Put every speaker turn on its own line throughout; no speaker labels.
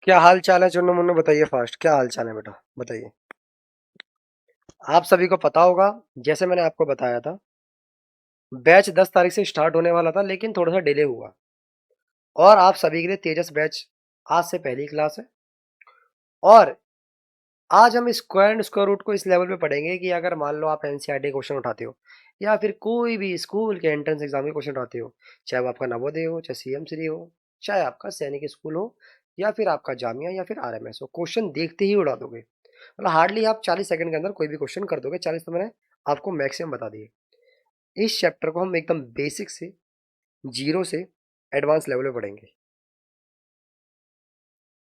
क्या हाल चाल है चुन्नू मुन्नू? बताइए फास्ट, क्या हाल चाल है बेटा? बताइए। आप सभी को पता होगा, जैसे मैंने आपको बताया था, बैच 10 तारीख से स्टार्ट होने वाला था लेकिन थोड़ा सा डिले हुआ। और आप सभी के लिए तेजस बैच आज से पहली क्लास है। और आज हम स्क्वायर एंड स्क्वायर रूट को इस लेवल पे पढ़ेंगे कि अगर मान लो आप एनसीईआरटी क्वेश्चन उठाते हो या फिर कोई भी स्कूल के एंट्रेंस एग्जाम के क्वेश्चन उठाते हो, चाहे वो आपका नवोदय हो, चाहे सीएमश्री हो, चाहे आपका सैनिक स्कूल हो, या फिर आपका जामिया या फिर आरएमएस हो, क्वेश्चन देखते ही उड़ा दोगे। मतलब हार्डली आप 40 सेकंड के अंदर कोई भी क्वेश्चन कर दोगे। 40 तो मैंने आपको मैक्सिमम बता दिए। इस चैप्टर को हम एकदम बेसिक से, जीरो से एडवांस लेवल पे पढ़ेंगे।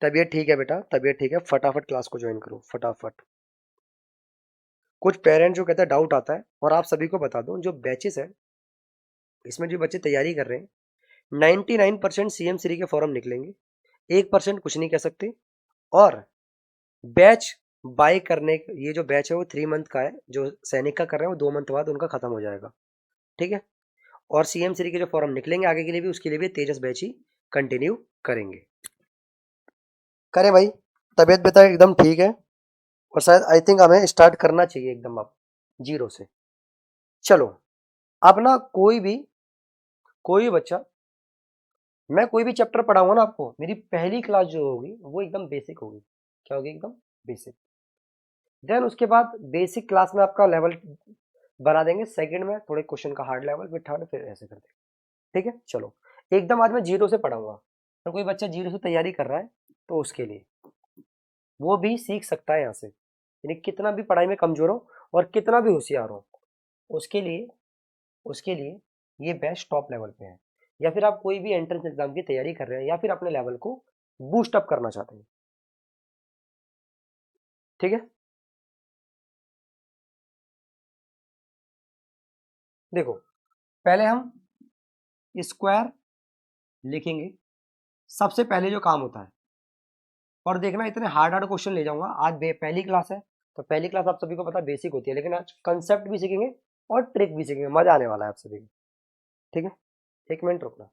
तबीयत ठीक है बेटा? तबीयत ठीक है? फटाफट क्लास को ज्वाइन करो फटाफट। कुछ पेरेंट्स जो कहते हैं डाउट आता है, और आप सभी को बता दूं, जो बैचेस है इसमें जो बच्चे तैयारी कर रहे हैं, 99% सीएम श्री के फॉर्म निकलेंगे। 1% कुछ नहीं कह सकते। और बैच बाय करने, ये जो बैच है वो 3 मंथ का है। जो सैनिक का कर रहे हैं वो 2 मंथ बाद उनका खत्म हो जाएगा। ठीक है। और सीएम श्री के जो फॉर्म निकलेंगे आगे के लिए भी, उसके लिए भी तेजस बैच ही कंटिन्यू करेंगे। करें भाई? तबीयत बेटा एकदम ठीक है? और शायद आई थिंक हमें स्टार्ट करना चाहिए एकदम अब जीरो से। चलो। अब ना कोई भी बच्चा, मैं कोई भी चैप्टर पढ़ाऊंगा ना आपको, मेरी पहली क्लास जो होगी वो एकदम बेसिक होगी। क्या होगी? एकदम बेसिक। देन उसके बाद बेसिक क्लास में आपका लेवल बना देंगे। सेकंड में थोड़े क्वेश्चन का हार्ड लेवल, फिर थर्ड, फिर ऐसे करते हैं। ठीक है चलो। एकदम आज मैं जीरो से पढ़ाऊंगा। तो कोई बच्चा जीरो से तैयारी कर रहा है तो उसके लिए वो भी सीख सकता है यहाँ से, यानी कितना भी पढ़ाई में कमजोर हो और कितना भी होशियार हो, उसके लिए उसके लिए ये बेस्ट टॉप लेवल पे है। या फिर आप कोई भी एंट्रेंस एग्जाम की तैयारी कर रहे हैं या फिर अपने लेवल को बूस्ट अप करना चाहते हैं। ठीक है। देखो, पहले हम स्क्वायर लिखेंगे। सबसे पहले जो काम होता है, और देखना इतने हार्ड हार्ड क्वेश्चन ले जाऊंगा आज। पहली क्लास है तो पहली क्लास आप सभी को पता बेसिक होती है, लेकिन आज कंसेप्ट भी सीखेंगे और ट्रिक भी सीखेंगे। मजा आने वाला है आप सभी को। ठीक है। 1 मिनट रुकना।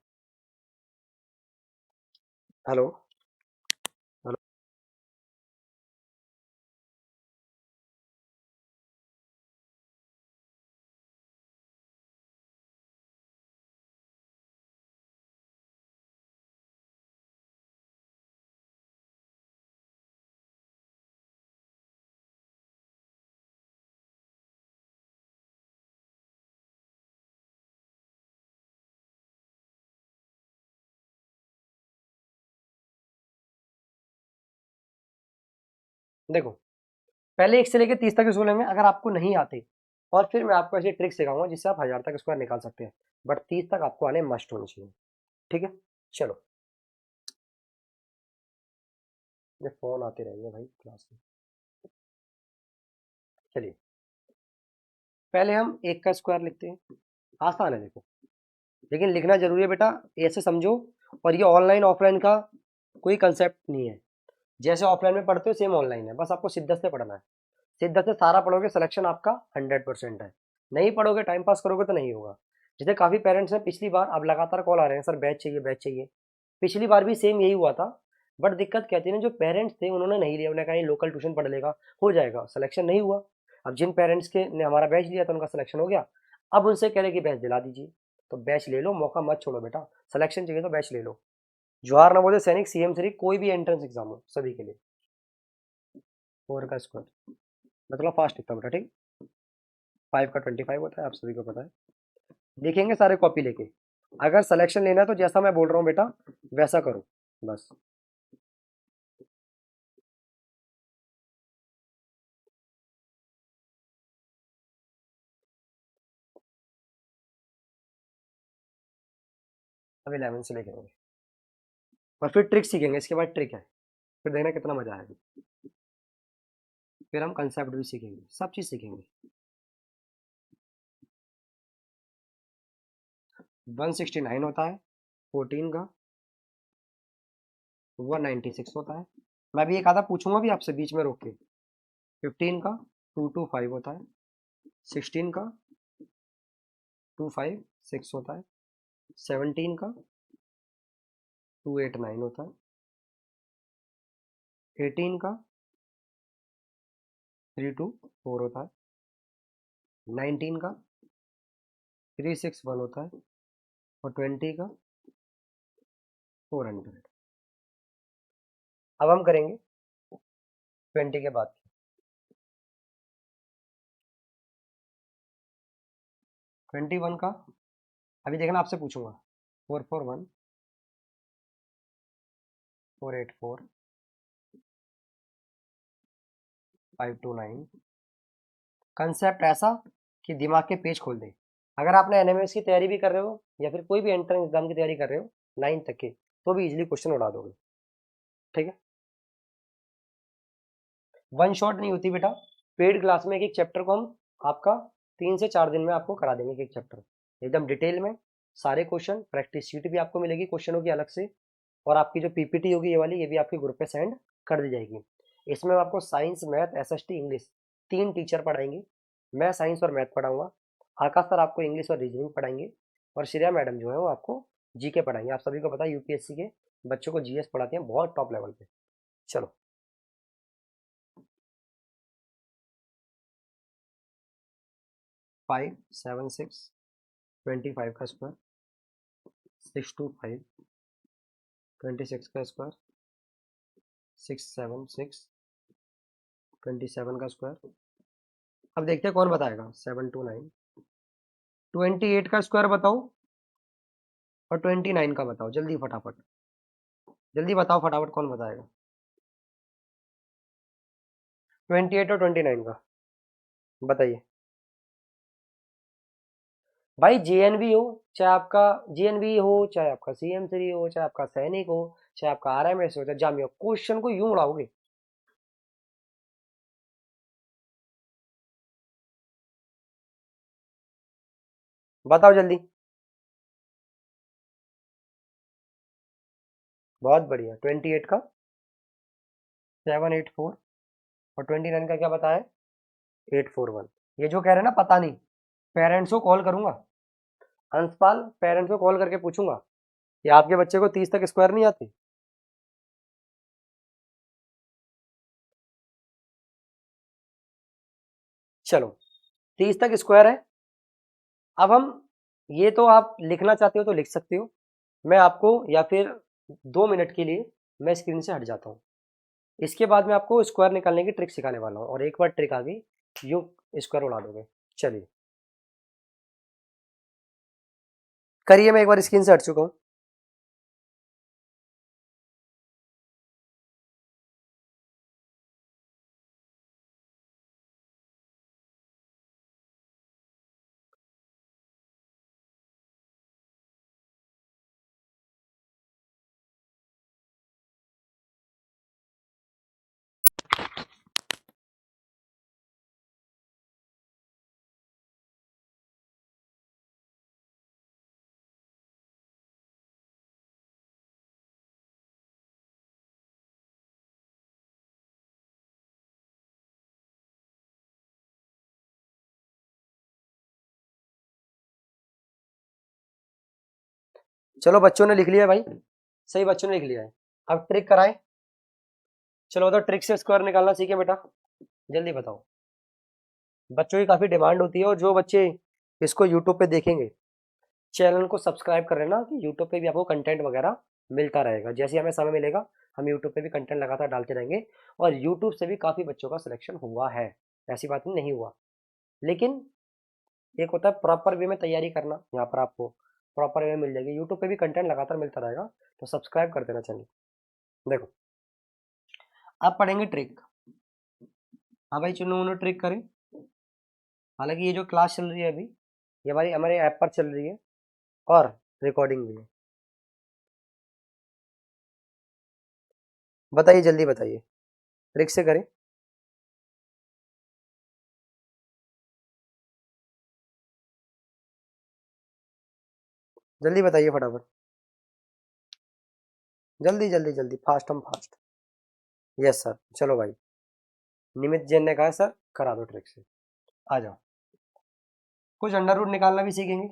हेलो। हेलो। देखो, पहले 1 से लेकर 30 तक स्कूल लेंगे अगर आपको नहीं आते, और फिर मैं आपको ऐसी ट्रिक सिखाऊंगा जिससे आप 1000 तक स्क्वायर निकाल सकते हैं। बट 30 तक आपको आने मस्ट होने चाहिए। ठीक है। चलो। ये फोन आते रहेंगे भाई क्लास में। चलिए, पहले हम 1 का स्क्वायर लिखते हैं। आसान है देखो, लेकिन लिखना जरूरी है बेटा। ऐसे समझो। और ये ऑनलाइन ऑफलाइन का कोई कंसेप्ट नहीं है। जैसे ऑफलाइन में पढ़ते हो सेम ऑनलाइन है, बस आपको शिद्दत से पढ़ना है। शिद्दत से सारा पढ़ोगे, सिलेक्शन आपका 100% है। नहीं पढ़ोगे, टाइम पास करोगे तो नहीं होगा। जैसे काफी पेरेंट्स हैं, पिछली बार, अब लगातार कॉल आ रहे हैं, सर बैच चाहिए बैच चाहिए। पिछली बार भी सेम यही हुआ था। बट दिक्कत क्या थी ना, जो पेरेंट्स थे उन्होंने नहीं लिया। उन्होंने कहा ये लोकल ट्यूशन पढ़ लेगा, हो जाएगा, सिलेक्शन नहीं हुआ। अब जिन पेरेंट्स के ने हमारा बैच लिया था उनका सिलेक्शन हो गया। अब उनसे कह रहे कि बैच दिला दीजिए। तो बैच ले लो, मौका मत छोड़ो बेटा। सिलेक्शन चाहिए तो बैच ले लो। जवाहर नवोदय सैनिक सीएम श्री कोई भी एंट्रेंस एग्जाम हो सभी के लिए। 4 का स्क्वायर मतलब फास्ट लिखता हूँ बेटा। ठीक। 5 का 25 होता है, आप सभी को पता है। लिखेंगे सारे कॉपी लेके। अगर सिलेक्शन लेना है तो जैसा मैं बोल रहा हूँ बेटा वैसा करो बस। अब 11 से लिखेंगे और फिर ट्रिक सीखेंगे। इसके बाद ट्रिक है, फिर देखना कितना मजा आएगा। फिर हम कंसेप्ट भी सीखेंगे, सब चीज सीखेंगे। 169 होता है 14 का। 196 होता है। मैं भी एक आधा पूछूंगा भी आपसे बीच में रोक के। 15 का 225 होता है। 16 का 256 होता है। 17 का 289 होता है। 18 का 324 होता है, 19 का 361 होता है, और 20 का 400। अब हम करेंगे 20 के बाद। 21 का अभी देखना आपसे पूछूंगा। 441 484 529। कंसेप्ट ऐसा कि दिमाग के पेज खोल दे। अगर आपने एनएमएस की तैयारी भी कर रहे हो या फिर कोई भी एंट्रेंस एग्जाम की तैयारी कर रहे हो 9 तक के, तो भी इजीली क्वेश्चन उड़ा दोगे। ठीक है, वन शॉट नहीं होती बेटा। पेड क्लास में एक एक चैप्टर को हम आपका 3 से 4 दिन में आपको करा देंगे, एक एक चैप्टर एकदम डिटेल में। सारे क्वेश्चन, प्रैक्टिस शीट भी आपको मिलेगी क्वेश्चनों की अलग से, और आपकी जो पीपीटी होगी ये वाली, ये भी आपके ग्रुप पे सेंड कर दी जाएगी। इसमें आपको science, math, SST, English 3 teacher पढ़ाएंगे। मैं साइंस और मैथ पढ़ाऊंगा, आकाश सर आपको इंग्लिश और रीजनिंग पढ़ाएंगे, और श्रेया मैडम जो है वो आपको जीके पढ़ाएंगे। आप सभी को पता है यूपीएससी के बच्चों को जीएस पढ़ाते हैं बहुत टॉप लेवल पे। चलो, 576 25 का स्क्वायर, 625 26 का स्क्वायर, 676 27 का स्क्वायर। अब देखते हैं कौन बताएगा। 729 28 का स्क्वायर बताओ, और 29 का बताओ। जल्दी फटाफट, जल्दी बताओ फटाफट, कौन बताएगा 28 और 29 का? बताइए भाई। जेएनवी हो चाहे आपका, जेएनवी हो चाहे आपका सीएम3 हो, चाहे आपका सैनिक हो, चाहे आपका आरएमएस हो, चाहे जामिया, क्वेश्चन को यूं उड़ाओगे। बताओ जल्दी। बहुत बढ़िया। 28 का 784, और 29 का क्या बताया? 841। ये जो कह रहे हैं ना पता नहीं, पेरेंट्स को कॉल करूंगा, अंशपाल पेरेंट्स को कॉल करके पूछूंगा कि आपके बच्चे को 30 तक स्क्वायर नहीं आती। चलो, 30 तक स्क्वायर है। अब हम, ये तो आप लिखना चाहते हो तो लिख सकते हो, मैं आपको, या फिर 2 मिनट के लिए मैं स्क्रीन से हट जाता हूँ। इसके बाद में आपको स्क्वायर निकालने की ट्रिक सिखाने वाला हूँ, और एक बार ट्रिक आ गई यूं स्क्वायर उड़ा दोगे। चलिए करिए, मैं एक बार स्क्रीन से हट चुका हूँ। चलो बच्चों ने लिख लिया भाई, सही बच्चों ने लिख लिया है। अब ट्रिक कराएं। चलो बताओ, ट्रिक से स्क्वायर निकालना सीखे बेटा, जल्दी बताओ। बच्चों की काफी डिमांड होती है, और जो बच्चे इसको यूट्यूब पे देखेंगे, चैनल को सब्सक्राइब कर लेना कि यूट्यूब पे भी आपको कंटेंट वगैरह मिलता रहेगा। जैसे हमें समय मिलेगा हम यूट्यूब पे भी कंटेंट लगातार डालते रहेंगे, और यूट्यूब से भी काफी बच्चों का सिलेक्शन हुआ है, ऐसी बात नहीं हुआ। लेकिन एक होता है प्रॉपर वे में तैयारी करना, यहाँ पर आपको प्रॉपर वे में मिल जाएगी। यूट्यूब पे भी कंटेंट लगातार मिलता रहेगा, तो सब्सक्राइब कर देना चैनल। देखो, आप पढ़ेंगे ट्रिक। हाँ भाई, चुनो उन्होंने ट्रिक करें। हालांकि ये जो क्लास चल रही है अभी, ये हमारी हमारे ऐप पर चल रही है, और रिकॉर्डिंग भी है। बताइए, जल्दी बताइए, ट्रिक से करें। जल्दी बताइए फटाफट, जल्दी जल्दी जल्दी, फास्ट हम फास्ट। यस सर, चलो भाई। निमित जैन ने कहा सर करा दो ट्रिक से। आ जाओ, कुछ अंडर रूट निकालना भी सीखेंगे,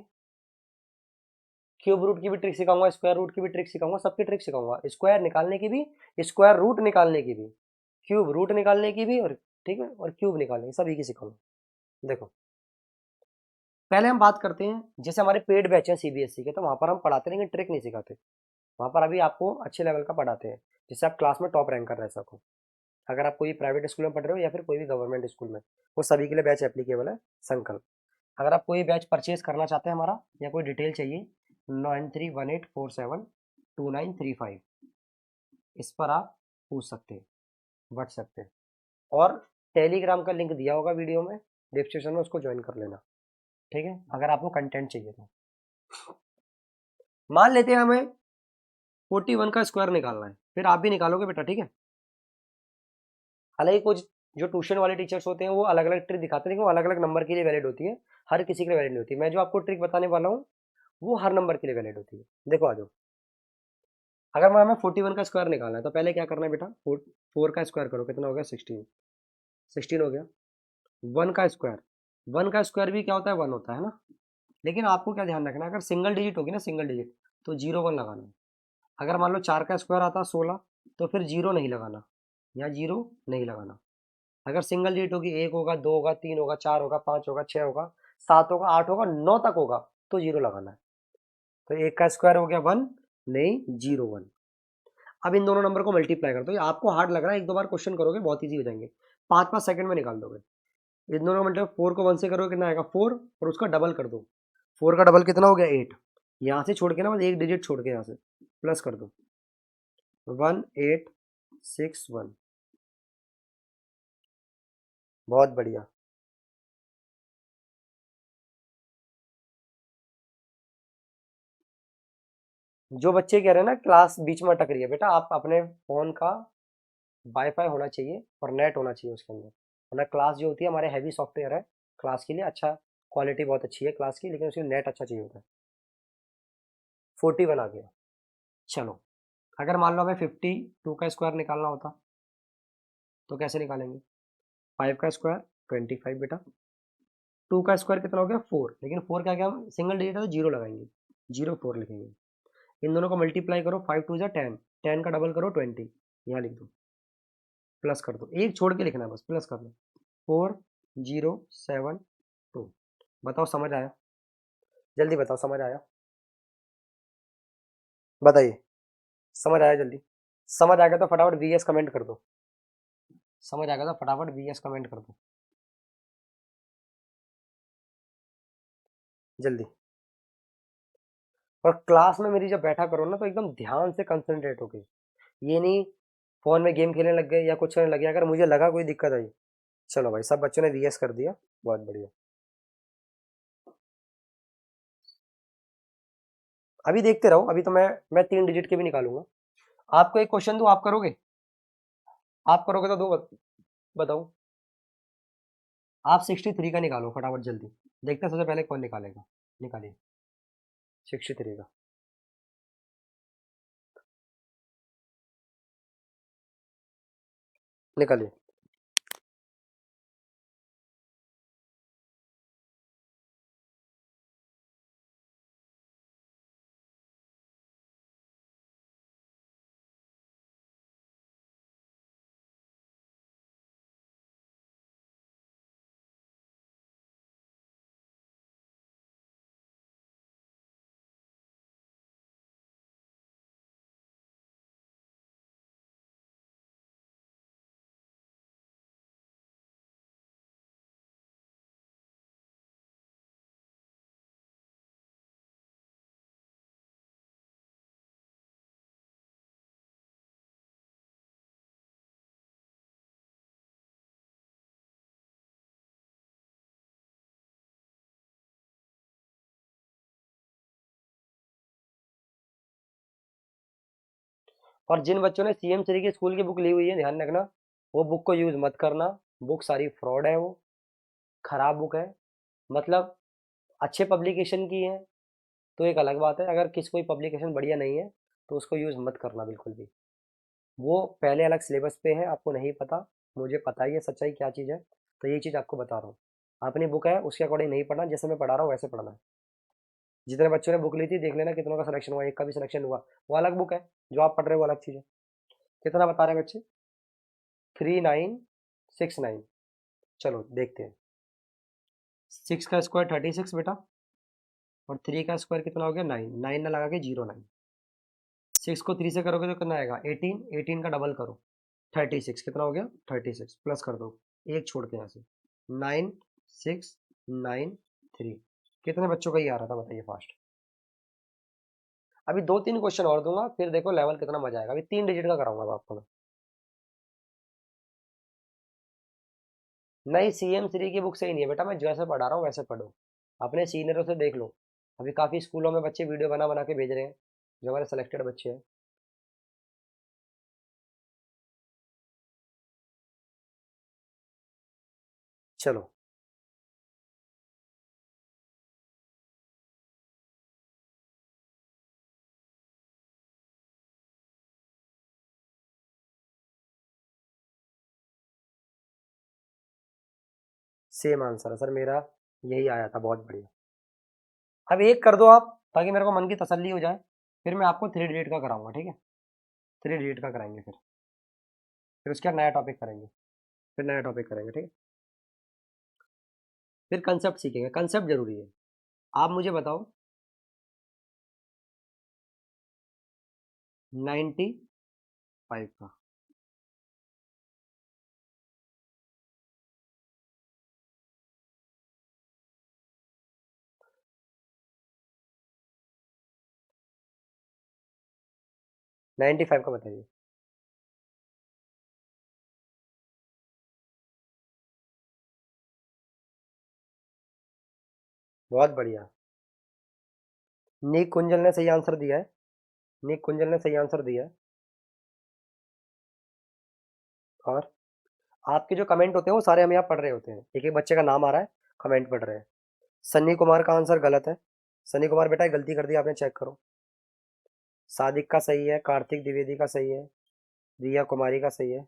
क्यूब रूट की भी ट्रिक सिखाऊंगा, स्क्वायर रूट की भी ट्रिक सिखाऊंगा, सबकी ट्रिक सिखाऊंगा, स्क्वायर निकालने की भी, स्क्वायर रूट निकालने की भी। क्यूब रूट निकालने की भी, और ठीक है, और क्यूब निकालने की, सभी की सिखाऊंगा। देखो पहले हम बात करते हैं, जैसे हमारे पेड बैच है सीबीएसई के, तो वहां पर हम पढ़ाते हैं लेकिन ट्रिक नहीं सिखाते। वहां पर अभी आपको अच्छे लेवल का पढ़ाते हैं, जिससे आप क्लास में टॉप रैंक कर रह सको। अगर आप कोई प्राइवेट स्कूल में पढ़ रहे हो या फिर कोई भी गवर्नमेंट स्कूल में, वो सभी के लिए बैच एप्लीकेबल है, संकल्प। अगर आप कोई बैच परचेज करना चाहते हैं हमारा, या कोई डिटेल चाहिए, 9318472935, इस पर आप पूछ सकते हैं, व्हाट्सएप पे। और टेलीग्राम का लिंक दिया होगा वीडियो में डिस्क्रिप्शन में, उसको ज्वाइन कर लेना, ठीक है, अगर आपको कंटेंट चाहिए तो। मान लेते हैं हमें 41 का स्क्वायर निकालना है, फिर आप भी निकालोगे बेटा, ठीक है। हालांकि कुछ जो ट्यूशन वाले टीचर्स होते हैं वो अलग अलग ट्रिक दिखाते हैं, लेकिन वो अलग अलग नंबर के लिए वैलिड होती है, हर किसी के लिए वैलिड नहीं होती। मैं जो आपको ट्रिक बताने वाला हूँ वो हर नंबर के लिए वैलिड होती है। देखो आ जाओ, अगर मैं हमें 41 का स्क्वायर निकालना है तो पहले क्या करना है बेटा, 4 का स्क्वायर करो, कितना हो गया 16, 16 हो गया। 1 का स्क्वायर, 1 का स्क्वायर भी क्या होता है, 1 होता है ना। लेकिन आपको क्या ध्यान रखना है, अगर सिंगल डिजिट होगी ना, सिंगल डिजिट, तो 0 1 लगाना है। अगर मान लो 4 का स्क्वायर आता है 16, तो फिर 0 नहीं लगाना, यहाँ 0 नहीं लगाना। अगर सिंगल डिजिट होगी, 1 होगा, 2 होगा, 3 होगा, 4 होगा, 5 होगा, 6 होगा, 7 होगा, 8 होगा, 9 तक होगा, तो 0 लगाना है। तो 1 का स्क्वायर हो गया 1, नहीं 0 1। अब इन दोनों नंबर को मल्टीप्लाई कर दो। ये आपको हार्ड लग रहा है, एक दो बार क्वेश्चन करोगे बहुत ईजी हो जाएंगे, 5 5 सेकंड में निकाल दोगे। इन दोनों का मतलब 4 को 1 से करोगे कितना आएगा 4, और उसका डबल कर दो। 4 का डबल कितना हो गया 8। यहाँ से छोड़ के ना, बस एक डिजिट छोड़ के यहाँ से प्लस कर दो, 1861। बहुत बढ़िया। जो बच्चे कह रहे हैं ना क्लास बीच में अटक रही है, बेटा आप अपने फोन का वाईफाई होना चाहिए और नेट होना चाहिए उसके अंदर, वरना क्लास जो होती है, हमारे हैवी सॉफ्टवेयर है क्लास के लिए, अच्छा क्वालिटी बहुत अच्छी है क्लास की, लेकिन उसके नेट अच्छा चाहिए होता है। 41 आ गया। चलो, अगर मान लो हमें 52 का स्क्वायर निकालना होता, तो कैसे निकालेंगे, 5 का स्क्वायर 25 बेटा, 2 का स्क्वायर कितना हो गया 4, लेकिन 4 क्या, क्या हम सिंगल डिजिट है तो 0 लगाएंगे, 0 4 लिखेंगे। इन दोनों को मल्टीप्लाई करो, 5 2 10, 10 का डबल करो 20, यहाँ लिख दो, प्लस कर दो, एक छोड़ के लिखना है बस, प्लस कर दो, 4072। बताओ समझ आया, जल्दी बताओ समझ आया, बताइए, समझ आया जल्दी। समझ आ गया तो फटाफट वीएस कमेंट कर दो, समझ आ गया तो फटाफट वीएस कमेंट कर दो जल्दी। और क्लास में मेरी जब बैठा करो ना, तो एकदम ध्यान से कंसंट्रेट होके, ये नहीं फोन में गेम खेलने लग गए या कुछ करने लग गए, अगर मुझे लगा कोई दिक्कत आई। चलो भाई, सब बच्चों ने वीएस कर दिया, बहुत बढ़िया। अभी देखते रहो, अभी तो मैं 3 डिजिट के भी निकालूंगा। आपको एक क्वेश्चन दूं, आप करोगे, आप करोगे तो दो बताओ। आप 63 का निकालो फटाफट जल्दी, देखते हैं सबसे पहले कौन निकालेगा। निकालिए 63 का। निकालिए। और जिन बच्चों ने सीएम श्री की स्कूल की बुक ली हुई है, ध्यान रखना, वो बुक को यूज मत करना। बुक सारी फ्रॉड है, वो खराब बुक है। मतलब अच्छे पब्लिकेशन की है तो एक अलग बात है, अगर किसी कोई पब्लिकेशन बढ़िया नहीं है तो उसको यूज मत करना बिल्कुल भी। वो पहले अलग सिलेबस पे है, आपको नहीं पता, मुझे पता ही है सच्चाई क्या चीज़ है, तो ये चीज़ आपको बता रहा हूँ। अपनी बुक है उसके अकॉर्डिंग नहीं पढ़ना, जैसे मैं पढ़ा रहा हूँ वैसे पढ़ना है। जितने बच्चों ने बुक ली थी देख लेना कितनों का सिलेक्शन हुआ, एक का भी सिलेक्शन हुआ, वो अलग बुक है, जो आप पढ़ रहे हो वो अलग चीज़ है। कितना बता रहे हैं बच्चे, 3969। चलो देखते हैं। 6 का स्क्वायर 36 बेटा, और 3 का स्क्वायर कितना हो गया 9, 9 ना लगा के 09। 6 को 3 से करोगे तो कितना आएगा 18, 18 का डबल करो 36, कितना हो गया 36, प्लस कर दो एक छोड़ के यहाँ से 9693। कितने बच्चों का ये आ रहा था बताइए फास्ट। अभी 2-3 क्वेश्चन और दूंगा, फिर देखो लेवल कितना मजा आएगा। अभी 3 डिजिट का कराऊंगा अब आपको मैं। नहीं, CM3 की बुक से ही नहीं है बेटा, मैं जैसे पढ़ा रहा हूँ वैसे पढ़ो, अपने सीनियरों से देख लो। अभी काफी स्कूलों में बच्चे वीडियो बना बना के भेज रहे हैं, जो हमारे सिलेक्टेड बच्चे हैं। चलो सेम आंसर है सर मेरा, यही आया था, बहुत बढ़िया। अब एक कर दो आप, ताकि मेरे को मन की तसल्ली हो जाए, फिर मैं आपको 3 डिजिट का कराऊंगा, ठीक है। 3 डिजिट का कराएंगे, फिर उसके बाद नया टॉपिक करेंगे, फिर नया टॉपिक करेंगे, ठीक है। फिर कंसेप्ट सीखेंगे, कंसेप्ट जरूरी है। आप मुझे बताओ 95 का। 95 का बताइए। बहुत बढ़िया, नीक कुंजल ने सही आंसर दिया है। नीक कुंजल ने सही आंसर दिया है। और आपके जो कमेंट होते हैं वो सारे हम यहाँ पढ़ रहे होते हैं, एक एक बच्चे का नाम आ रहा है, कमेंट पढ़ रहे हैं। सन्नी कुमार का आंसर गलत है। सन्नी कुमार बेटा गलती कर दी आपने, चेक करो। सादिक का सही है, कार्तिक द्विवेदी का सही है, रिया कुमारी का सही है।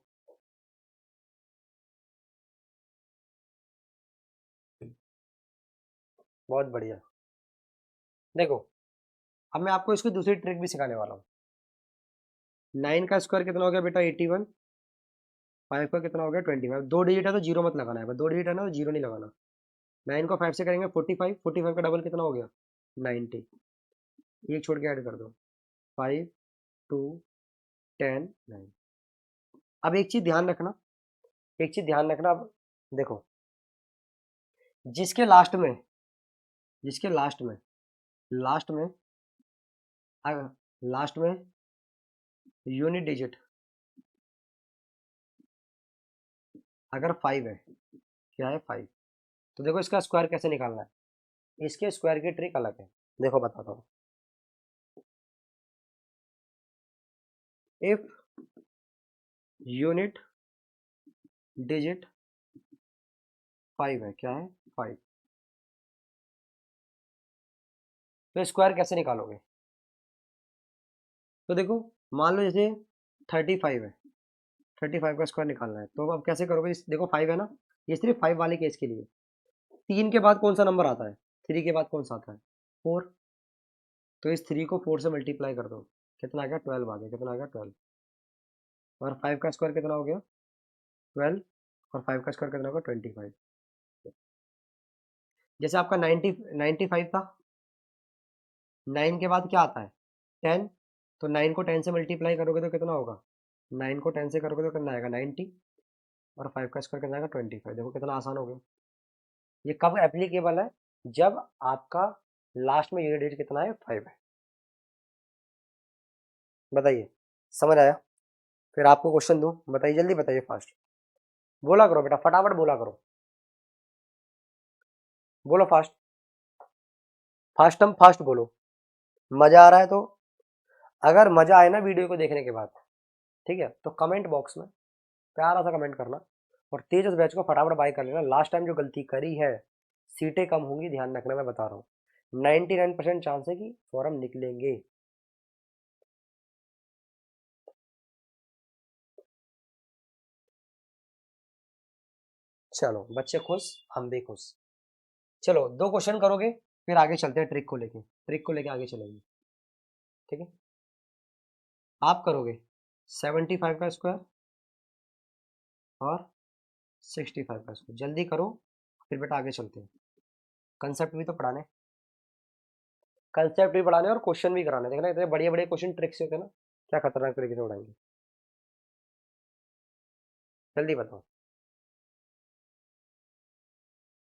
बहुत बढ़िया। देखो, अब मैं आपको इसकी दूसरी ट्रिक भी सिखाने वाला हूँ। 9 का स्क्वायर कितना हो गया बेटा 81, 5 का कितना हो गया 25। 2 डिजिट है तो जीरो मत लगाना है, 2 डिजिट है ना तो जीरो नहीं लगाना। 9 को 5 से करेंगे 45, 45 का डबल कितना हो गया 90। एक छोड़ के ऐड कर दो 5 2 10 9। अब एक चीज ध्यान रखना, एक चीज ध्यान रखना। अब देखो, जिसके लास्ट में, जिसके लास्ट में लास्ट में यूनिट डिजिट अगर 5 है, क्या है 5, तो देखो इसका स्क्वायर कैसे निकालना है। इसके स्क्वायर की ट्रिक अलग है, देखो बताता हूँ। इफ यूनिट डिजिट 5 है, क्या है 5, तो स्क्वायर कैसे निकालोगे। तो देखो, मान लो जैसे 35 है, 35 का स्क्वायर निकालना है, तो अब कैसे करोगे। देखो 5 है ना, ये सिर्फ 5 वाले केस के लिए। 3 के बाद कौन सा नंबर आता है, 3 के बाद कौन सा आता है 4, तो इस 3 को 4 से मल्टीप्लाई कर दो, कितना आ गया 12 आ गया, कितना आ गया 12। और 5 का स्क्वायर कितना हो गया 12, और 5 का स्क्वायर कितना होगा 25। जैसे आपका 95 था, 9 के बाद क्या आता है 10, तो 9 को 10 से मल्टीप्लाई करोगे तो कितना होगा, 9 को 10 से करोगे तो कितना आएगा 90, और 5 का स्क्वायर कितना आएगा 25। देखो कितना आसान हो गया। ये कब एप्लीकेबल है, जब आपका लास्ट में यूनिट डिजिट कितना है 5 है। बताइए, समझ आया। फिर आपको क्वेश्चन दूं, बताइए जल्दी बताइए, फास्ट बोला करो बेटा, फटाफट बोला करो, बोलो फास्ट, फास्ट हम फास्ट बोलो। मजा आ रहा है तो, अगर मजा आए ना वीडियो को देखने के बाद, ठीक है, तो कमेंट बॉक्स में प्यारा सा कमेंट करना, और तेजस बैच को फटाफट बाय कर लेना। लास्ट टाइम जो गलती करी है, सीटें कम होंगी, ध्यान रखना, मैं बता रहा हूँ। 99% चांस है कि फॉर्म निकलेंगे। चलो बच्चे खुश, हम भी खुश। चलो 2 क्वेश्चन करोगे, फिर आगे चलते हैं, ट्रिक को लेके, ट्रिक को लेके आगे चलेंगे, ठीक है। आप करोगे 75 का स्क्वायर, और 65 का स्क्वायर। जल्दी करो, फिर बेटा आगे चलते हैं। कंसेप्ट भी तो पढ़ाने, कंसेप्ट भी पढ़ाने और क्वेश्चन भी कराने। देखना इतने बड़े बड़े क्वेश्चन ट्रिक्स होते हैं ना, क्या खतरनाक तरीके से उड़ाएंगे। जल्दी बताओ,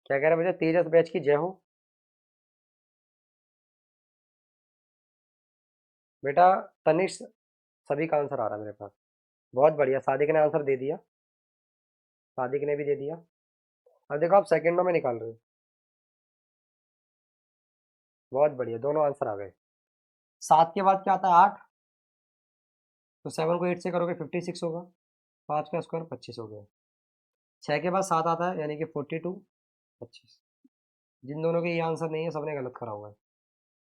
क्या कह रहे हैं? मुझे तेजस बैच की जय हो। बेटा तनिष्क, सभी का आंसर आ रहा है मेरे पास। बहुत बढ़िया, सादिक ने आंसर दे दिया, सादिक ने भी दे दिया। अब देखो आप सेकंडों में निकाल रहे हो। बहुत बढ़िया, दोनों आंसर आ गए। 7 के बाद क्या आता है? 8। तो 7 को 8 से करोगे 56 होगा। 5 का स्क्वायर 25 हो गया। 6 के बाद 7 आता है, यानी कि 42, 25। जिन दोनों के ये आंसर नहीं है, सबने गलत करा हुआ है।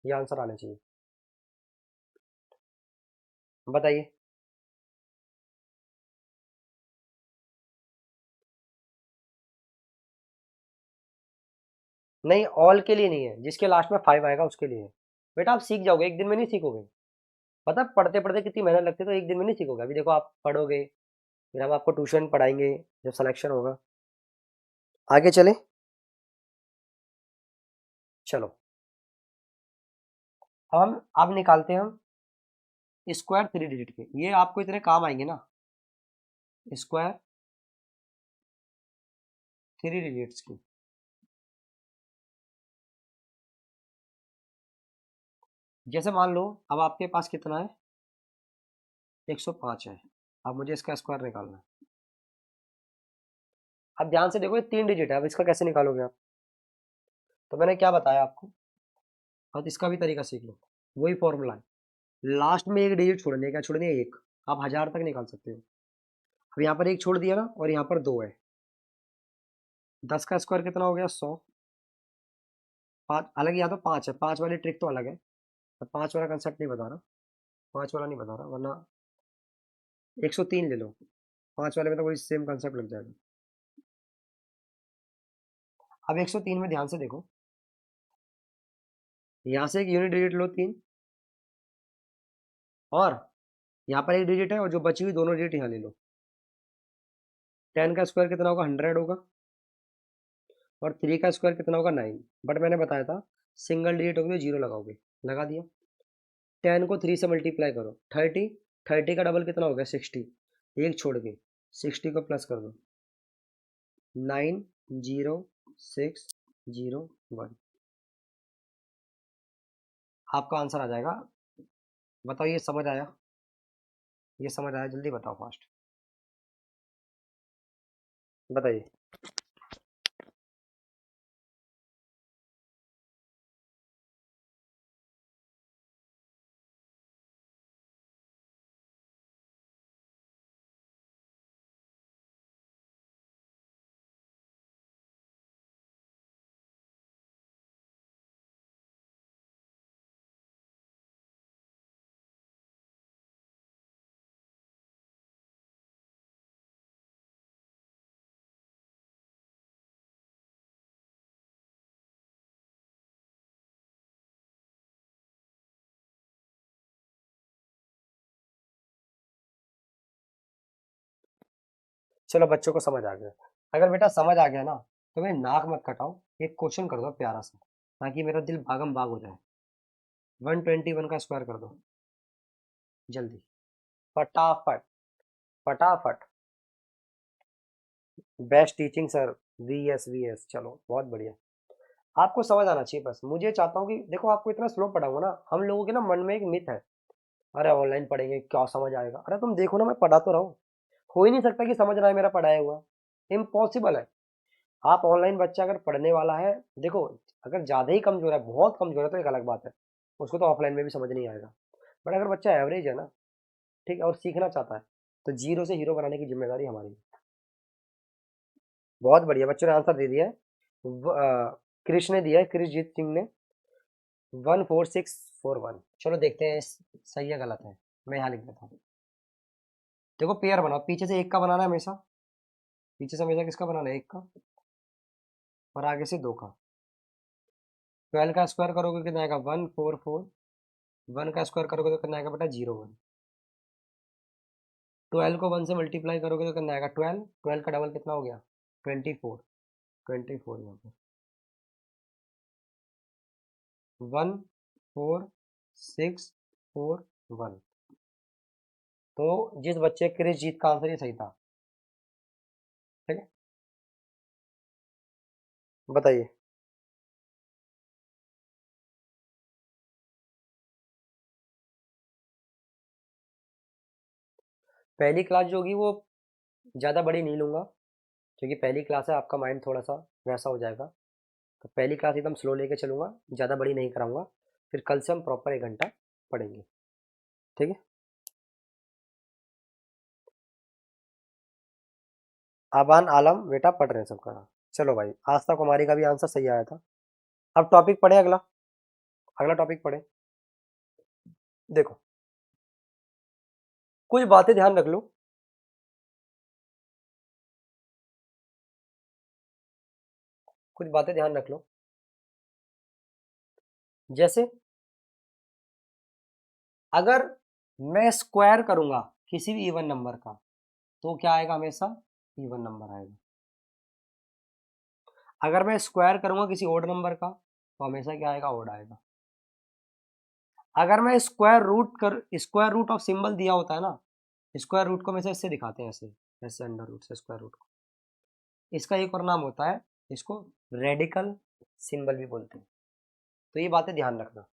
ये आंसर आने चाहिए। बताइए। नहीं, ऑल के लिए नहीं है, जिसके लास्ट में 5 आएगा उसके लिए है। बेटा आप सीख जाओगे, एक दिन में नहीं सीखोगे। पता है पढ़ते पढ़ते कितनी मेहनत लगती है, तो एक दिन में नहीं सीखोगे। अभी देखो आप पढ़ोगे, फिर हम आपको ट्यूशन पढ़ाएंगे, जब सिलेक्शन होगा। आगे चले, चलो। हम अब निकालते हैं हम स्क्वायर 3 डिजिट के। ये आपको इतने काम आएंगे ना, स्क्वायर 3 डिजिट्स की। जैसे मान लो अब आपके पास कितना है, 105 है। अब मुझे इसका स्क्वायर निकालना है। अब ध्यान से देखो, ये 3 डिजिट है, अब इसका कैसे निकालोगे आप? तो मैंने क्या बताया आपको, अब इसका भी तरीका सीख लो। वही फॉर्मूला है, लास्ट में एक डिजिट छोड़ने का, छोड़नी है एक। आप 1000 तक निकाल सकते हो। अब यहाँ पर एक छोड़ दिया ना, और यहाँ पर 2 है। 10 का स्क्वायर कितना हो गया? 100। 5 अलग, या तो 5 है, 5 वाली ट्रिक तो अलग है। मैं 5 वाला कंसेप्ट नहीं बता रहा, 5 वाला नहीं बता रहा, वरना 103 ले लो। 5 वाले में तो वही सेम कंसेप्ट लग जाएगा। अब 103 में ध्यान से देखो, यहाँ से एक यूनिट डिजिट लो 3, और यहाँ पर एक डिजिट है, और जो बची हुई दोनों डिजिट यहाँ ले लो। 10 का स्क्वायर कितना होगा? 100 होगा। और 3 का स्क्वायर कितना होगा? 9। बट मैंने बताया था सिंगल डिजिट होगी तो जीरो लगाओगे। लगा दिया। 10 को 3 से मल्टीप्लाई करो, 30। 30 का डबल कितना हो गया? 60। एक छोड़ के 60 को प्लस कर दो, 90601। आपका आंसर आ जाएगा। बताओ, ये समझ आया? ये समझ आया? जल्दी बताओ, फास्ट बताइए। चलो बच्चों को समझ आ गया। अगर बेटा समझ आ गया ना, तो मेरी नाक मत कटाओ, एक क्वेश्चन कर दो प्यारा सा, ताकि मेरा दिल भागम भाग हो जाए। 121 का स्क्वायर कर दो, जल्दी, फटाफट, फटाफट। Best teaching sir, V S. चलो बहुत बढ़िया। आपको समझ आना चाहिए, बस मुझे चाहता हूँ कि देखो, आपको इतना स्लो पढ़ाऊंगा ना, हम लोगों के ना मन में एक मिथ है, अरे ऑनलाइन पढ़ेंगे क्या समझ आएगा। अरे तुम देखो ना, मैं पढ़ा तो रहा हूँ। हो ही नहीं सकता कि समझ रहा है मेरा पढ़ाया हुआ, इम्पॉसिबल है। आप ऑनलाइन बच्चा अगर पढ़ने वाला है, देखो, अगर ज़्यादा ही कमजोर है, बहुत कमजोर है, तो एक अलग बात है, उसको तो ऑफलाइन में भी समझ नहीं आएगा। बट अगर बच्चा एवरेज है ना, ठीक है, और सीखना चाहता है, तो जीरो से हीरो बनाने की जिम्मेदारी हमारी है। बहुत बढ़िया, बच्चों ने आंसर दे दिया है। कृष ने दिया है, कृषजीत सिंह ने 14641। चलो देखते हैं सही है गलत है। मैं यहाँ लिख देता हूँ। देखो पेयर बनाओ, पीछे से एक का बनाना है हमेशा, पीछे से हमेशा किसका बनाना है? एक का, और आगे से 2 का। 12 का स्क्वायर करोगे कितना आएगा? 144। 1 का स्क्वायर करोगे तो कितना आएगा बेटा? 01। 12 को 1 से मल्टीप्लाई करोगे तो कितना आएगा 12, 12 का डबल कितना हो गया 24, 24 यहाँ पे 1 4 6 4 1। तो जिस बच्चे क्रिस जीत का आंसर ये सही था। ठीक है, बताइए। पहली क्लास जो होगी वो ज़्यादा बड़ी नहीं लूँगा, क्योंकि पहली क्लास है, आपका माइंड थोड़ा सा वैसा हो जाएगा। तो पहली क्लास एकदम स्लो लेके चलूँगा, ज़्यादा बड़ी नहीं कराऊंगा। फिर कल से हम प्रॉपर 1 घंटा पढ़ेंगे। ठीक है, आबान आलम बेटा पढ़ रहे हैं सबका। चलो भाई, आज तक हमारी का भी आंसर सही आया था। अब टॉपिक पढ़े अगला, अगला टॉपिक पढ़े। देखो, कुछ बातें ध्यान रख लो। कुछ बातें ध्यान रख लो, जैसे अगर मैं स्क्वायर करूंगा किसी भी इवन नंबर का तो क्या आएगा, हमेशा इवन नंबर आएगा। अगर मैं स्क्वायर करूंगा किसी ओड नंबर का तो हमेशा क्या आएगा, ओड आएगा। अगर मैं स्क्वायर रूट ऑफ सिंबल दिया होता है ना, स्क्वायर रूट को हमेशा इससे दिखाते हैं, ऐसे ऐसे अंडर रूट से स्क्वायर रूट को। इसका एक और नाम होता है, इसको रेडिकल सिंबल भी बोलते हैं। तो ये बातें ध्यान रखना।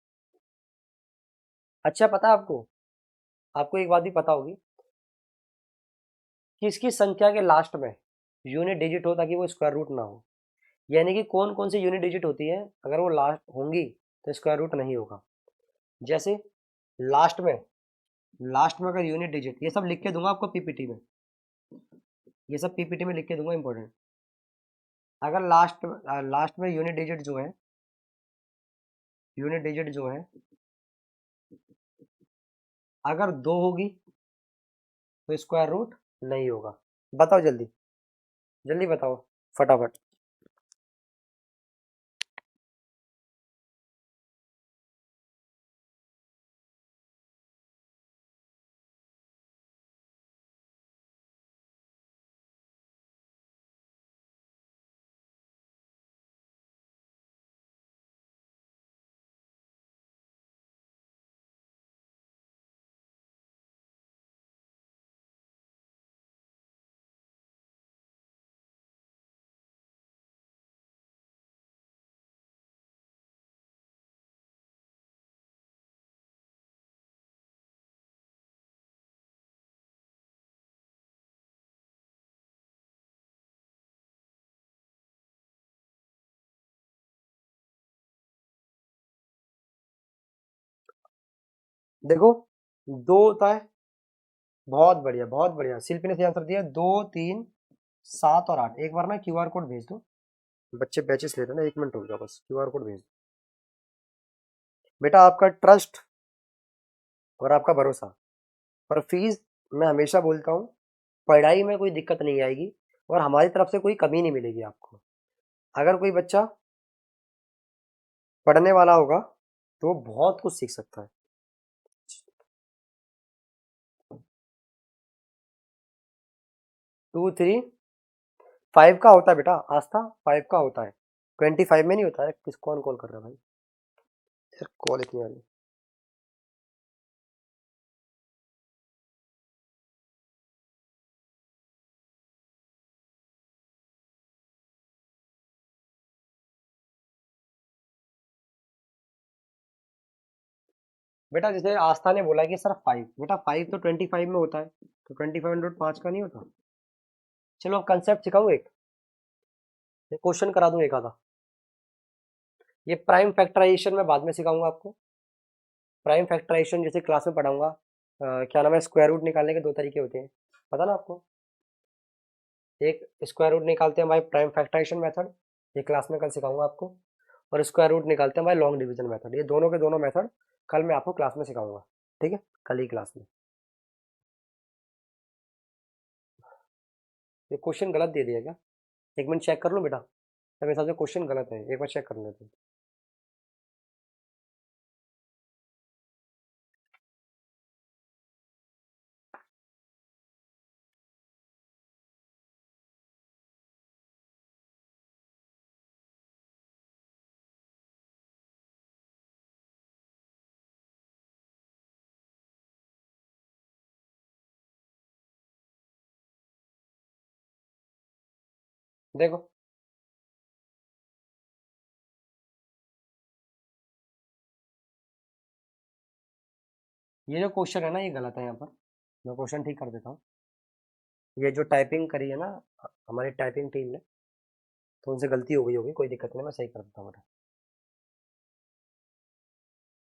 अच्छा, पता है आपको, आपको एक बात भी पता होगी कि इसकी संख्या के लास्ट में यूनिट डिजिट हो ताकि वो स्क्वायर रूट ना हो। यानी कि कौन कौन सी यूनिट डिजिट होती है, अगर वो लास्ट होंगी तो स्क्वायर रूट नहीं होगा। जैसे लास्ट में, लास्ट में अगर यूनिट डिजिट, ये सब लिख के दूंगा आपको पीपीटी में, ये सब पीपीटी में लिख के दूंगा, इंपॉर्टेंट। अगर लास्ट में यूनिट डिजिट जो है, यूनिट डिजिट जो है अगर 2 होगी तो स्क्वायर रूट नहीं होगा। बताओ जल्दी, जल्दी बताओ, फटाफट। देखो, 2 होता है, बहुत बढ़िया बहुत बढ़िया, शिल्पी ने सही आंसर दिया। 2 3 7 और 8। एक बार ना क्यूआर कोड भेज दो, बच्चे बैचेस ले रहे हैं ना, 1 मिनट रुक जाओ बस, क्यूआर कोड भेज दो। बेटा आपका ट्रस्ट और आपका भरोसा, पर फीस मैं हमेशा बोलता हूँ, पढ़ाई में कोई दिक्कत नहीं आएगी और हमारी तरफ से कोई कमी नहीं मिलेगी आपको। अगर कोई बच्चा पढ़ने वाला होगा तो वो बहुत कुछ सीख सकता है। 2 3 5 का होता है बेटा, आस्था 5 का होता है, 25 में नहीं होता है। किस कौन कॉल कर रहा है भाई, यार कॉल इतनी आ रही है। बेटा जैसे आस्था ने बोला कि सर 5, बेटा 5 तो 25 में होता है, तो 25/5 का नहीं होता। चलो अब कंसेप्ट सिखाऊं, एक क्वेश्चन करा दूं एक आधा। ये प्राइम फैक्टराइजेशन में बाद में सिखाऊंगा आपको। प्राइम फैक्टराइजेशन जैसे क्लास में पढ़ाऊंगा। क्या नाम है, स्क्वायर रूट निकालने के 2 तरीके होते हैं, पता ना आपको। एक स्क्वायर रूट निकालते हैं भाई प्राइम फैक्टराइजेशन मेथड, ये क्लास में कल सिखाऊंगा आपको। और स्क्वायर रूट निकालते हैं भाई लॉन्ग डिवीजन मेथड, ये दोनों के दोनों मेथड कल मैं आपको क्लास में सिखाऊंगा। ठीक है, कल ही क्लास में। ये क्वेश्चन गलत दे दिया क्या, एक मिनट चेक कर लो बेटा, तो मेरे हिसाब से क्वेश्चन गलत है, एक बार चेक कर लेते हैं। देखो ये जो क्वेश्चन है ना, ये गलत है यहाँ पर। मैं क्वेश्चन ठीक कर देता हूँ। ये जो टाइपिंग करी है ना हमारी टाइपिंग टीम ने, तो उनसे गलती हो गई होगी, कोई दिक्कत नहीं, मैं सही कर देता हूँ बेटा।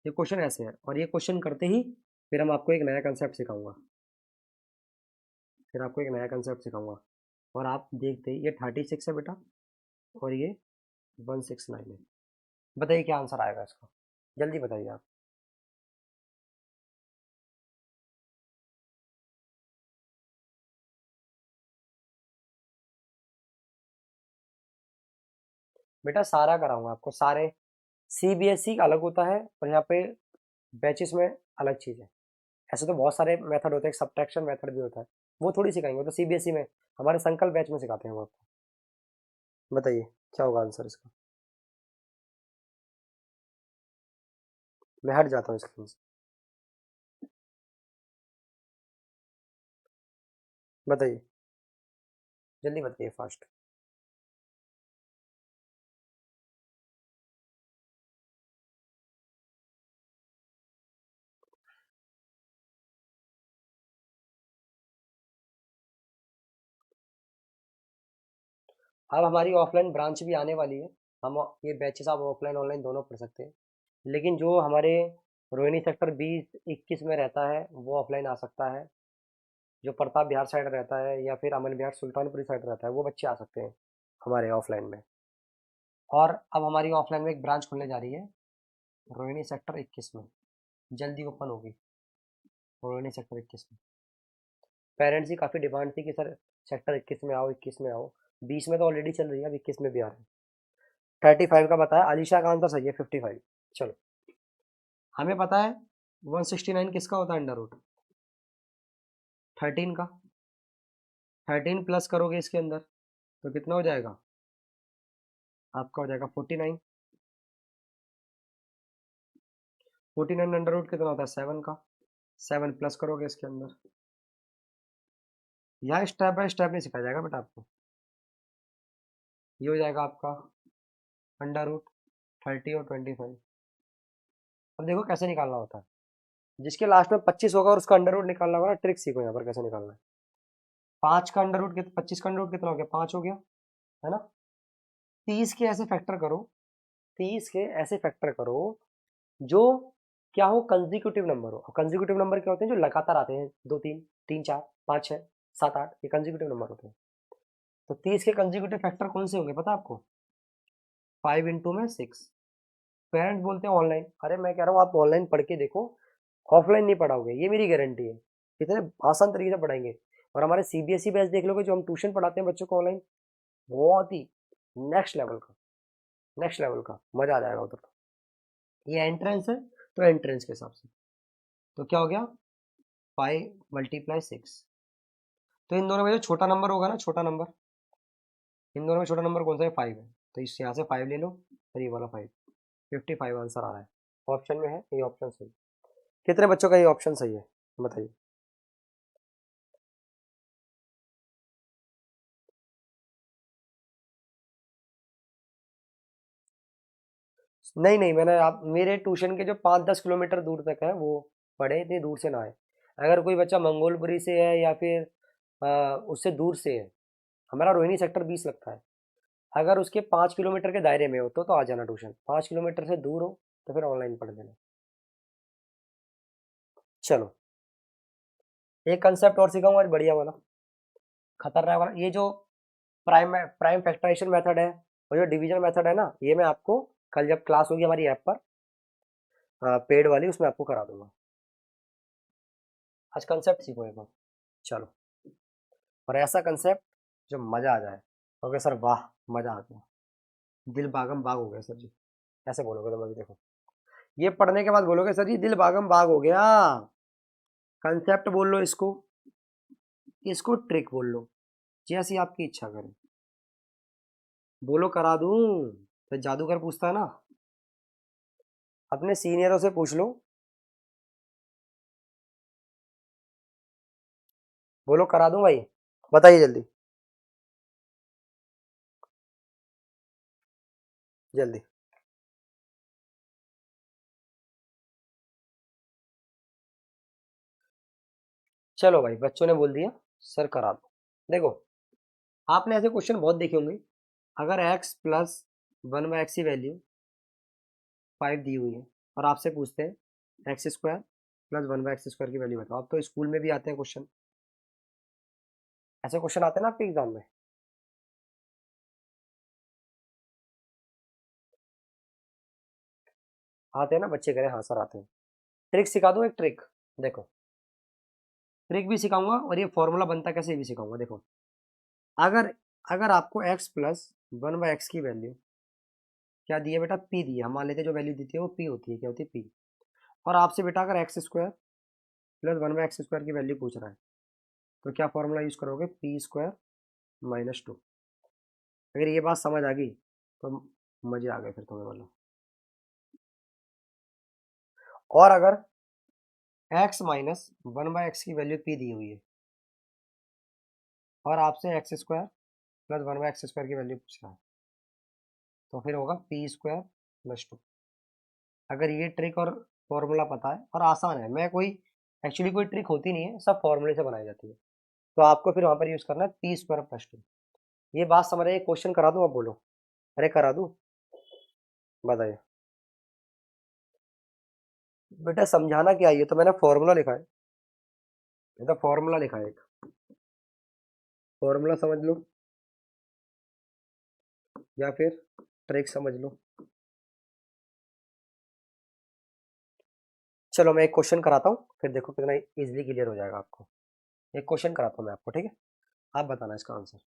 ये क्वेश्चन ऐसे है, और ये क्वेश्चन करते ही फिर हम आपको एक नया कंसेप्ट सिखाऊंगा। फिर आपको एक नया कंसेप्ट सिखाऊंगा, और आप देखते ही, ये 36 है बेटा, और ये 169 है। बताइए क्या आंसर आएगा इसका, जल्दी बताइए आप। बेटा सारा कराऊंगा आपको, सारे। सीबीएसई का अलग होता है, और यहाँ पे बैचेस में अलग चीज़ है। ऐसे तो बहुत सारे मेथड होते हैं, सब्ट्रैक्शन मेथड भी होता है, वो थोड़ी सिखाएंगे, वो तो सीबीएसई में, हमारे संकल्प बैच में सिखाते हैं वो आपको। बताइए क्या होगा आंसर इसका। मैं हट जाता हूँ स्क्रीन से। बताइए, जल्दी बताइए, फास्ट। अब हमारी ऑफलाइन ब्रांच भी आने वाली है। हम ये बैचेस आप ऑफलाइन ऑनलाइन दोनों पढ़ सकते हैं, लेकिन जो हमारे रोहिणी सेक्टर 20-21 में रहता है वो ऑफलाइन आ सकता है। जो प्रताप बिहार साइड रहता है या फिर अमन बिहार सुल्तानपुरी साइड रहता है, वो बच्चे आ सकते हैं हमारे ऑफलाइन में। और अब हमारी ऑफलाइन में एक ब्रांच खुलने जा रही है रोहिणी सेक्टर 21 में, जल्दी ओपन होगी रोहिणी सेक्टर 21 में। पेरेंट्स की काफ़ी डिमांड थी कि सर सेक्टर 21 में आओ, 21 में आओ। 20 में तो ऑलरेडी चल रही है, अब 21 में भी आ रहा है। 35 का बताया, अलीशा का आंसर सही है, 55। चलो, हमें पता है 169 किसका होता है, अंडर रूट 13 का। 13 प्लस करोगे इसके अंदर तो कितना हो जाएगा, आपका हो जाएगा 49। 49 अंडर रूट कितना होता है, 7 का। 7 प्लस करोगे इसके अंदर, यहाँ स्टेप बाय स्टेप नहीं सिखाया जाएगा बेटा आपको। ये हो जाएगा आपका अंडर रूट 30 और 25। अब देखो कैसे निकालना होता है। जिसके लास्ट में 25 होगा और उसका अंडर रूट निकालना होगा ना, ट्रिक सीखो यहाँ पर कैसे निकालना है। 5 का अंडर रूट, 25 का अंडर रूट कितना हो गया, 5 हो गया, है ना। 30 के ऐसे फैक्टर करो, 30 के ऐसे फैक्टर करो जो क्या हो, कंजिक्यूटिव नंबर हो। कंजिक्यूटिव नंबर क्या होते हैं, जो लगातार आते हैं, 2 3, 3 4, 5 6, 7 8, ये कंजिक्यूटिव नंबर होते हैं। तो 30 के कंजिक्यूटिव फैक्टर कौन से होंगे पता है आपको, 5 इंटू में 6। पेरेंट्स बोलते हैं ऑनलाइन, अरे मैं कह रहा हूँ आप ऑनलाइन पढ़ के देखो, ऑफलाइन नहीं पढ़ाओगे, ये मेरी गारंटी है। इतने आसान तरीके से पढ़ाएंगे। और हमारे सीबीएसई बैच देख लोगे, जो हम ट्यूशन पढ़ाते हैं बच्चों को ऑनलाइन, बहुत ही नेक्स्ट लेवल का, नेक्स्ट लेवल का मजा आ जाएगा उधर तो। ये एंट्रेंस है, तो एंट्रेंस के हिसाब से तो क्या हो गया, 5 × 6। तो इन दोनों में जो छोटा नंबर होगा ना, छोटा नंबर, इन दोनों में छोटा नंबर कौन सा है, 5 है। तो इस यहाँ से 5 ले लो, और ये वाला 5, 55 आंसर आ रहा है। ऑप्शन में है, ये ऑप्शन सही। कितने बच्चों का ये ऑप्शन सही है, बताइए। नहीं नहीं, मैंने आप मेरे ट्यूशन के जो 5-10 किलोमीटर दूर तक है वो पढ़े, इतनी दूर से ना आए। अगर कोई बच्चा मंगोलपुरी से है या फिर उससे दूर से है, हमारा रोहिणी सेक्टर 20 लगता है, अगर उसके 5 किलोमीटर के दायरे में हो तो आ जाना ट्यूशन। 5 किलोमीटर से दूर हो तो फिर ऑनलाइन पढ़ लेना। चलो, एक कंसेप्ट और सिखाऊंगा आज बढ़िया वाला, खतरनाक वाला। ये जो प्राइम प्राइम फैक्टराइजेशन मेथड है और जो डिवीजन मेथड है ना, ये मैं आपको कल जब क्लास होगी हमारी ऐप पर, पेड वाली, उसमें आपको करा दूंगा। आज कंसेप्ट सीखो एक बार। चलो, और ऐसा कंसेप्ट जो मजा आ जाए। ओके सर, वाह, मजा आ गया, दिल बागम बाग हो गया सर जी, ऐसे बोलोगे तो। अभी देखो, ये पढ़ने के बाद बोलोगे सर जी दिल बागम बाग हो गया। कंसेप्ट बोल लो इसको, इसको ट्रिक बोल लो, जैसी आपकी इच्छा करे। बोलो करा दूं, तो जादूगर पूछता है ना, अपने सीनियरों से पूछ लो। बोलो करा दूं भाई, बताइए जल्दी। जल्दी। चलो भाई, बच्चों ने बोल दिया सर करा दो। देखो, आपने ऐसे क्वेश्चन बहुत देखे होंगे। अगर x प्लस 1/x की वैल्यू 5 दी हुई है और आपसे पूछते हैं एक्स स्क्वायर प्लस 1/x² की वैल्यू बताओ। अब तो स्कूल में भी आते हैं क्वेश्चन, ऐसे क्वेश्चन आते हैं ना आपके एग्जाम में। आते हैं ना, बच्चे कह रहे हैं हाँ सर आते हैं। ट्रिक सिखा दूं, एक ट्रिक। देखो, ट्रिक भी सिखाऊंगा और ये फॉर्मूला बनता कैसे ये भी सिखाऊंगा। देखो, अगर अगर आपको x प्लस 1/x की वैल्यू क्या दी है बेटा, p दी है। हम मान लेते हैं जो वैल्यू दी थी वो p होती है। क्या होती है, p। और आपसे बेटा अगर एक्स स्क्वायर प्लस 1/x² की वैल्यू पूछ रहा है, तो क्या फॉर्मूला यूज करोगे, p² माइनस 2। अगर ये बात समझ आ गई तो मजे आ गए फिर तुम्हें, बोलो। और अगर x माइनस 1/x की वैल्यू p दी हुई है और आपसे x² प्लस 1/x² की वैल्यू पूछ रहा है, तो फिर होगा p² प्लस 2। अगर ये ट्रिक और फॉर्मूला पता है और आसान है, मैं कोई एक्चुअली कोई ट्रिक होती नहीं है, सब फॉर्मूले से बनाई जाती है, तो आपको फिर वहां पर यूज करना है p² प्लस 2। ये बात समझ रहे, क्वेश्चन करा दूं, अब बोलो। अरे करा दूं, बताइए। बेटा समझाना क्या है, ये तो मैंने फॉर्मूला लिखा है। ये तो फॉर्मूला लिखा है एक, फॉर्मूला समझ लो या फिर ट्रिक समझ लो। चलो मैं एक क्वेश्चन कराता हूँ, फिर देखो कितना इजीली क्लियर हो जाएगा आपको। एक क्वेश्चन कराता हूँ मैं आपको, ठीक है। आप बताना इसका आंसर।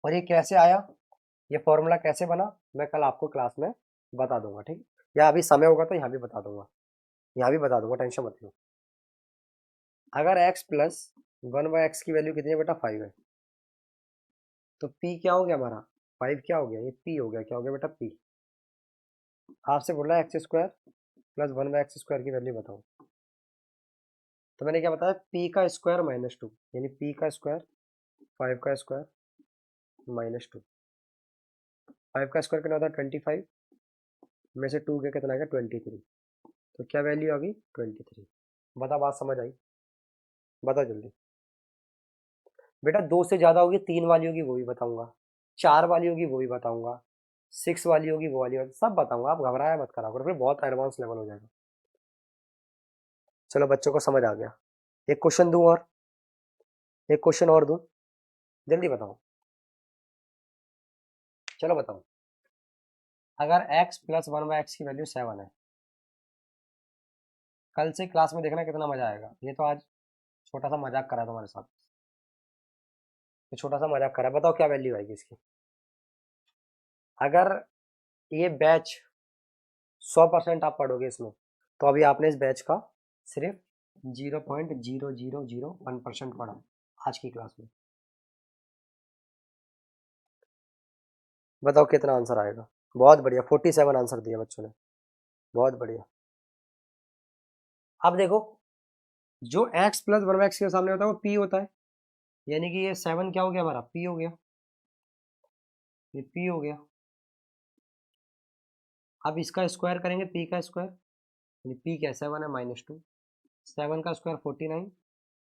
और ये कैसे आया, ये फॉर्मूला कैसे बना, मैं कल आपको क्लास में बता दूंगा, ठीक है। या अभी समय होगा तो यहाँ भी बता दूंगा, यहाँ भी बता दूंगा, टेंशन मत लो। अगर x प्लस 1/x की वैल्यू कितनी है बेटा, 5 है, तो p क्या हो गया हमारा, 5 क्या हो गया, ये p हो गया। क्या हो गया बेटा, p। आपसे बोला है x² प्लस 1/x² की वैल्यू बताओ, तो मैंने क्या बताया, p का स्क्वायर माइनस 2, यानी p का स्क्वायर 5 का स्क्वायर माइनस 2। 5 का स्क्वायर कितना होता है, 25 में से 2 का कितना आएगा, 23। तो क्या वैल्यू आ गई, 23। बता, बात समझ आई, बता जल्दी। बेटा 2 से ज़्यादा होगी, 3 वाली होगी वो भी बताऊंगा, 4 वाली होगी वो भी बताऊंगा, 6 वाली होगी वो वाली होगी, सब बताऊंगा। आप घबराया मत करा करो, फिर बहुत एडवांस लेवल हो जाएगा। चलो बच्चों को समझ आ गया। एक क्वेश्चन दूं और, एक क्वेश्चन और दूं, जल्दी बताओ। चलो बताओ, अगर x प्लस 1/x की वैल्यू 7 है, कल से क्लास में देखना कितना मजा आएगा। ये तो आज छोटा सा मजाक करा तुम्हारे साथ, तो छोटा सा मजाक करा, बताओ क्या वैल्यू आएगी इसकी। अगर ये बैच 100% आप पढ़ोगे इसमें, तो अभी आपने इस बैच का सिर्फ 0.0001% पढ़ा आज की क्लास में। बताओ कितना आंसर आएगा। बहुत बढ़िया, 47 आंसर दिया बच्चों ने, बहुत बढ़िया। अब देखो, जो x प्लस 1/x के सामने होता है वो p होता है, यानी कि ये 7 क्या हो गया हमारा, p हो गया, ये p हो गया। अब इसका स्क्वायर करेंगे, p का स्क्वायर, यानी p क्या है, 7 है माइनस 2। 7 का स्क्वायर 49,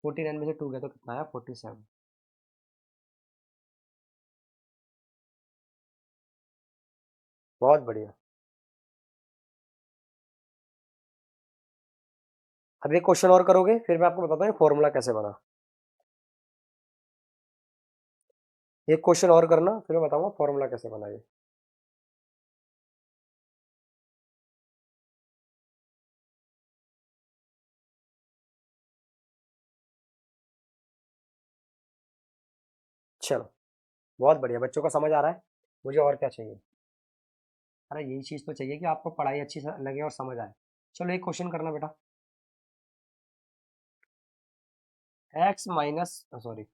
49 में से 2 गया तो कितना आया, 47। बहुत बढ़िया। अब एक क्वेश्चन और करोगे, फिर मैं आपको बताता हूँ फॉर्मूला कैसे बना। एक क्वेश्चन और करना, फिर मैं बताऊंगा फॉर्मूला कैसे बना ये। चलो, बहुत बढ़िया, बच्चों को समझ आ रहा है। मुझे और क्या चाहिए, अरे यही चीज़ तो चाहिए कि आपको पढ़ाई अच्छी लगे और समझ आए। चलो एक क्वेश्चन करना बेटा, एक्स माइनस, सॉरी,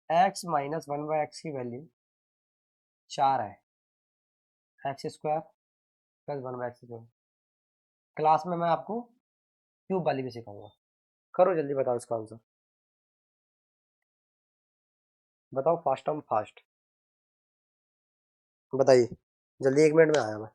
x-1/x की वैल्यू 4 है, x² प्लस 1/x²। क्लास में मैं आपको क्यूब वाली भी सिखाऊंगा। करो जल्दी, बताओ इसका आंसर, बताओ फास्ट, हम फास्ट। बताइए, जल्दी 1 मिनट में आया मैं।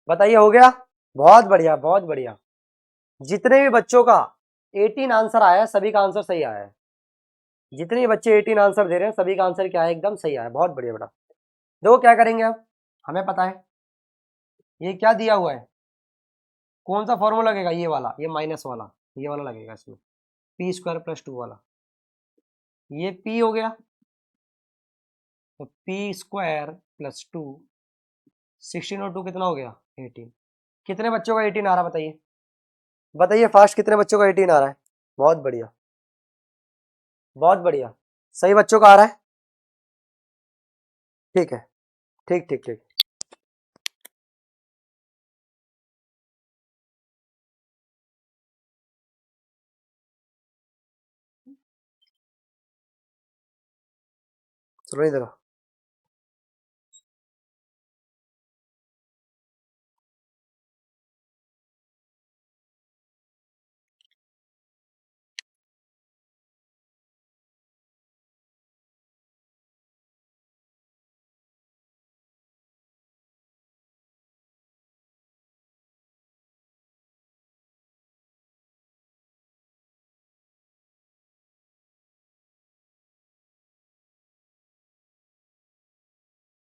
बताइए, हो गया? बहुत बढ़िया, बहुत बढ़िया। जितने भी बच्चों का 18 आंसर आया है, सभी का आंसर सही आया है। जितने भी बच्चे 18 आंसर दे रहे हैं, सभी का आंसर क्या है? एकदम सही आया है। बहुत बढ़िया बेटा। देखो क्या करेंगे अब, हमें पता है ये क्या दिया हुआ है, कौन सा फॉर्मूला लगेगा? ये वाला, ये माइनस वाला, ये वाला लगेगा इसमें, पी स्क्वायर प्लस 2 वाला। ये पी हो गया, तो पी स्क्वायर प्लस 2, 16 और 2 कितना हो गया? 18। कितने बच्चों का 18 आ रहा है बताइए? बताइए फास्ट, कितने बच्चों का 18 आ रहा है? बहुत बढ़िया, बहुत बढ़िया। सही बच्चों का आ रहा है? ठीक है, ठीक ठीक ठीक। चलो इधर आओ।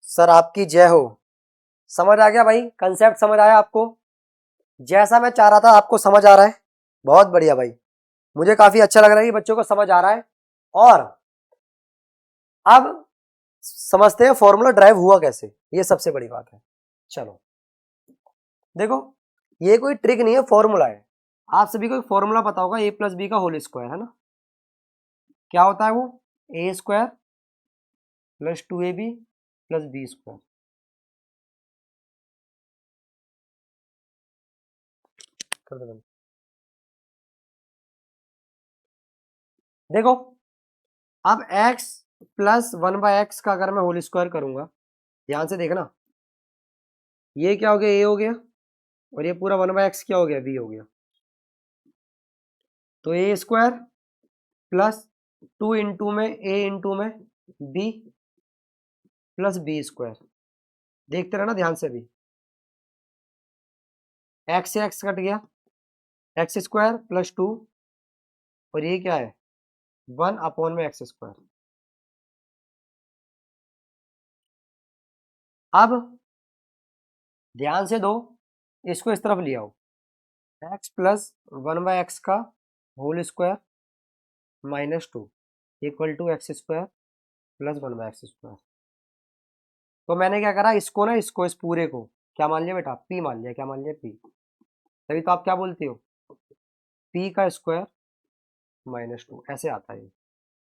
सर आपकी जय हो। समझ आ गया भाई? कंसेप्ट समझ आया आपको? जैसा मैं चाह रहा था आपको समझ आ रहा है? बहुत बढ़िया भाई, मुझे काफी अच्छा लग रहा है कि बच्चों को समझ आ रहा है। और अब समझते हैं फॉर्मूला ड्राइव हुआ कैसे, ये सबसे बड़ी बात है। चलो देखो, ये कोई ट्रिक नहीं है, फॉर्मूला है। आप सभी को एक फॉर्मूला पता होगा, ए प्लस बी का होल स्क्वायर, है ना? क्या होता है वो? A square plus 2ab plus B square. कर दो। देखो, अब x प्लस 1/x का अगर मैं होल स्क्वायर करूंगा, ध्यान से देखना, ये क्या हो गया? ए हो गया, और ये पूरा 1/x क्या हो गया? बी हो गया। तो ए स्क्वायर प्लस 2 इंटू में ए इंटू में बी प्लस बी स्क्वायर। देखते रहना ध्यान से भी, एक्स से एक्स कट गया, एक्स स्क्वायर प्लस 2, और ये क्या है? 1 में एक्स स्क्वायर। अब ध्यान से दो, इसको इस तरफ ले आओ, एक्स प्लस 1/x का whole square minus 2 equal to X square plus 1/x square. तो मैंने क्या करा, इसको ना, इसको, इस पूरे को क्या मान लिया बेटा? पी मान लिया। क्या मान लिया? पी। तभी तो आप क्या बोलते हो, पी का स्क्वायर माइनस 2, ऐसे आता है।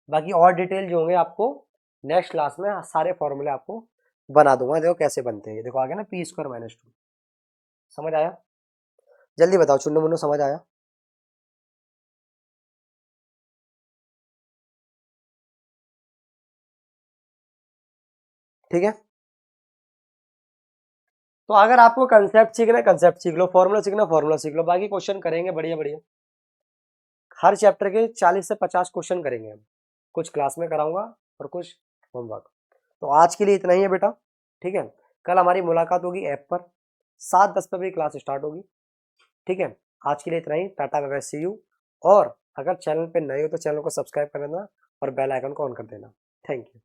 बाकी और डिटेल जो होंगे आपको नेक्स्ट क्लास में सारे फॉर्मूले आपको बना दूंगा। देखो कैसे बनते हैं, देखो आगे ना, पी स्क्वायर माइनस 2। समझ आया? जल्दी बताओ चुन्नू मुन्नू, समझ आया? ठीक है, तो अगर आपको कंसेप्ट सीखना है कंसेप्ट सीख लो, फॉर्मूला सीखना फॉर्मूला सीख लो, बाकी क्वेश्चन करेंगे बढ़िया बढ़िया। हर चैप्टर के 40 से 50 क्वेश्चन करेंगे हम, कुछ क्लास में कराऊंगा और कुछ होमवर्क। तो आज के लिए इतना ही है बेटा, ठीक है? कल हमारी मुलाकात होगी ऐप पर, 7:10 पर भी क्लास स्टार्ट होगी, ठीक है? आज के लिए इतना ही, tata bye bye, see you. और अगर चैनल पे नए हो तो चैनल को सब्सक्राइब कर देना और बेल आइकन को ऑन कर देना। Thank you.